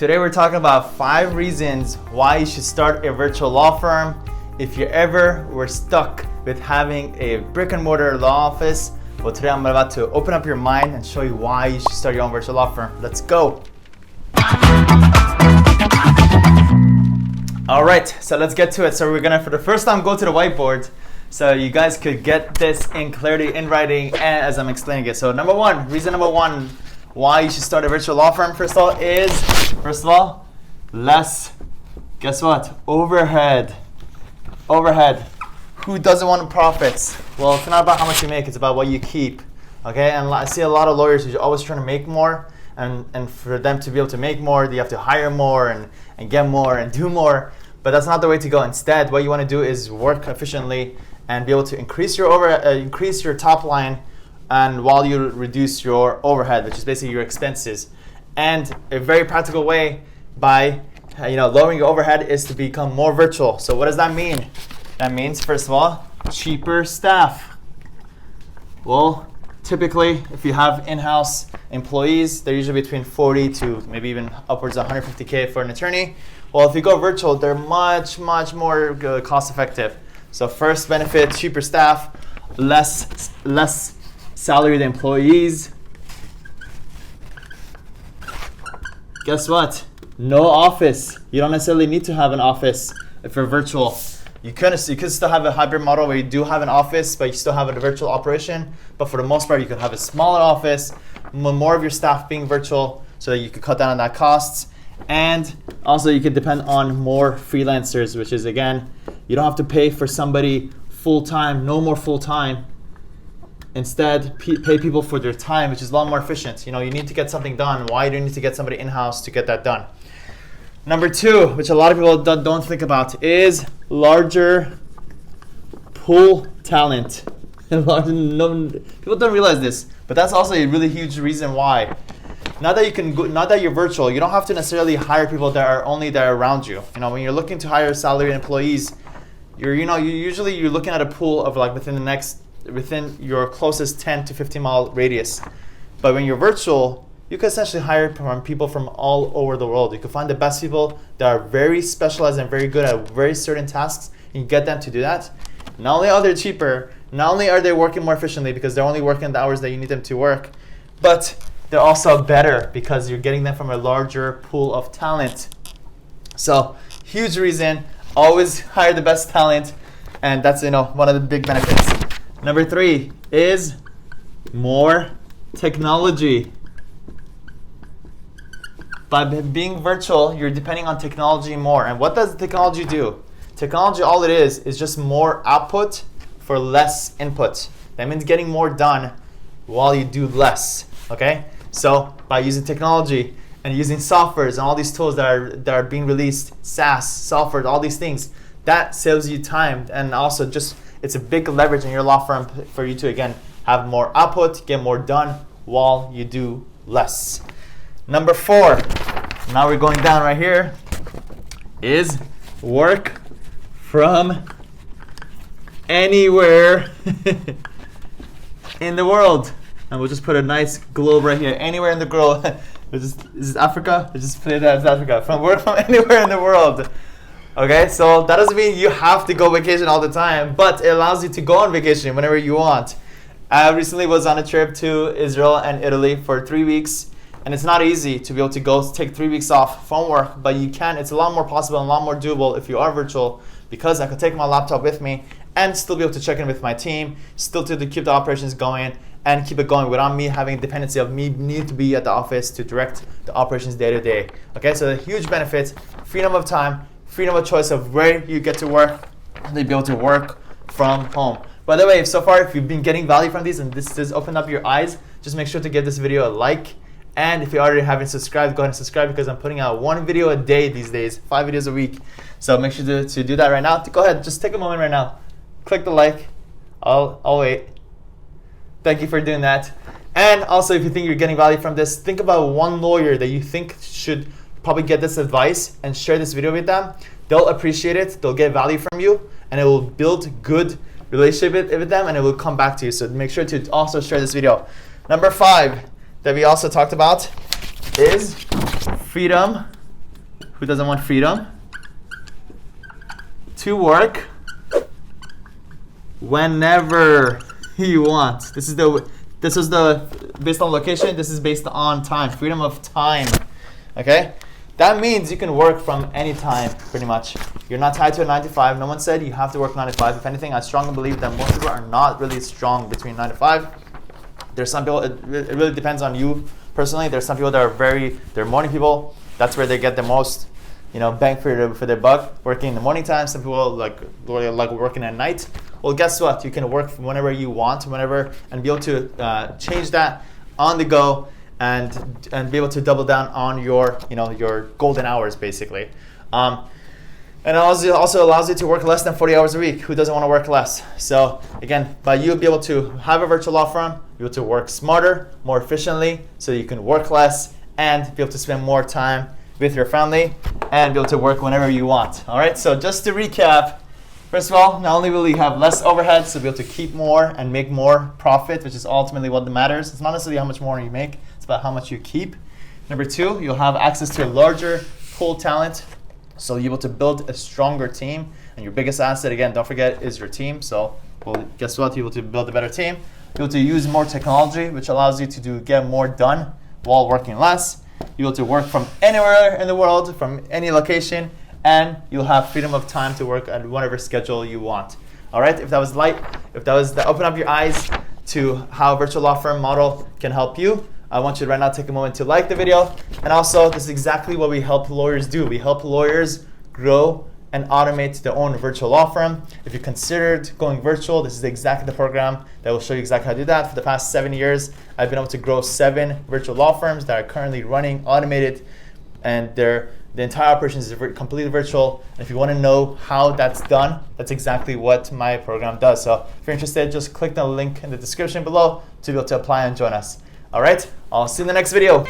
Today we're talking about 5 reasons why you should start a virtual law firm if you ever were stuck with having a brick and mortar law office. Well, today I'm about to open up your mind and show you why you should start your own virtual law firm. Let's go. All right, so let's get to it. So we're gonna, for the first time, go to the whiteboard so you guys could get this in clarity in writing and as I'm explaining it. So reason number one why you should start a virtual law firm, first of all, less, guess what? Overhead. Who doesn't want profits? Well, it's not about how much you make, it's about what you keep. Okay, and I see a lot of lawyers who are always trying to make more, and for them to be able to make more, they have to hire more and get more and do more. But that's not the way to go. Instead, what you want to do is work efficiently and be able to increase your top line, and while you reduce your overhead, which is basically your expenses. And a very practical way by lowering your overhead is to become more virtual. So what does that mean? That means, first of all, cheaper staff. Well, typically, if you have in-house employees, they're usually between 40 to maybe even upwards of $150K for an attorney. Well, if you go virtual, they're much more cost-effective. So first benefit, cheaper staff, less salaried employees. Guess what? No office. You don't necessarily need to have an office if you're virtual. You could still have a hybrid model where you do have an office, but you still have a virtual operation. But for the most part, you could have a smaller office, more of your staff being virtual, so that you could cut down on that costs. And also, you could depend on more freelancers, which is, again, you don't have to pay for somebody full-time, no more full-time. Instead, pay people for their time, which is a lot more efficient. You need to get something done. Why do you need to get somebody in-house to get that done? Number 2, which a lot of people don't think about, is larger pool talent. People don't realize this, but that's also a really huge reason why. Now that you're virtual, you don't have to necessarily hire people that are only there around you. When you're looking to hire salaried employees, you're looking at a pool of like within your closest 10 to 15 mile radius. But when you're virtual, you can essentially hire from people from all over the world. You can find the best people that are very specialized and very good at very certain tasks, and you get them to do that. Not only are they cheaper, not only are they working more efficiently because they're only working the hours that you need them to work, but they're also better because you're getting them from a larger pool of talent. So, huge reason, always hire the best talent, and that's one of the big benefits. Number 3 is more technology. By being virtual, you're depending on technology more. And what does technology do? Technology, all it is just more output for less input. That means getting more done while you do less, okay? So by using technology and using softwares and all these tools that are being released, SaaS, software, all these things, that saves you time, and also it's a big leverage in your law firm for you to, again, have more output, get more done while you do less. Number 4, now we're going down right here, is work from anywhere in the world. And we'll just put a nice globe right here, anywhere in the world. Is this Africa? We'll just put it as Africa. Work from anywhere in the world. Okay, so that doesn't mean you have to go vacation all the time, but it allows you to go on vacation whenever you want. I recently was on a trip to Israel and Italy for 3 weeks, and it's not easy to be able to go take 3 weeks off from work, but you can. It's a lot more possible and a lot more doable if you are virtual, because I could take my laptop with me and still be able to check in with my team, still to keep the operations going and keep it going without me having dependency of me needing to be at the office to direct the operations day to day. Okay, so the huge benefits, freedom of time, freedom of choice of where you get to work, and to be able to work from home. By the way, if you've been getting value from these and this has opened up your eyes, just make sure to give this video a like. And if you already haven't subscribed, go ahead and subscribe, because I'm putting out 1 video a day these days, 5 videos a week. So make sure to do that right now. Go ahead, just take a moment right now. Click the like. I'll wait. Thank you for doing that. And also, if you think you're getting value from this, think about one lawyer that you think should probably get this advice and share this video with them. They'll appreciate it, they'll get value from you, and it will build good relationship with them, and it will come back to you. So make sure to also share this video. Number 5 that we also talked about is freedom Who doesn't want freedom to work whenever you want? This is the based on location. This is based on time. Freedom of time. Okay, that means you can work from any time, pretty much. You're not tied to a 9 to 5. No one said you have to work 9 to 5. If anything, I strongly believe that most people are not really strong between 9 to 5. There's some people. It really depends on you personally. There's some people that are they're morning people. That's where they get the most, bang for their buck, working in the morning time. Some people like working at night. Well, guess what? You can work whenever you want, and be able to change that on the go, and be able to double down on your golden hours, basically. And it also allows you to work less than 40 hours a week. Who doesn't want to work less? So again, by you be able to have a virtual law firm, be able to work smarter, more efficiently, so you can work less and be able to spend more time with your family and be able to work whenever you want. All right, so just to recap, first of all, not only will you have less overhead, so be able to keep more and make more profit, which is ultimately what matters. It's not necessarily how much more you make, it's about how much you keep. Number two, you'll have access to a larger pool of talent, so you're able to build a stronger team. And your biggest asset, again, don't forget, is your team. So, well, guess what? You're able to build a better team. You're able to use more technology, which allows you to get more done while working less. You're able to work from anywhere in the world, from any location, and you'll have freedom of time to work at whatever schedule you want. All right, if that was open up your eyes to how a virtual law firm model can help you, I want you to right now take a moment to like the video. And also, this is exactly what we help lawyers do. We help lawyers grow and automate their own virtual law firm. If you considered going virtual, this is exactly the program that will show you exactly how to do that. For the past 7 years, I've been able to grow 7 virtual law firms that are currently running automated, and the entire operation is completely virtual. And if you want to know how that's done, that's exactly what my program does. So if you're interested, just click the link in the description below to be able to apply and join us. All right, I'll see you in the next video.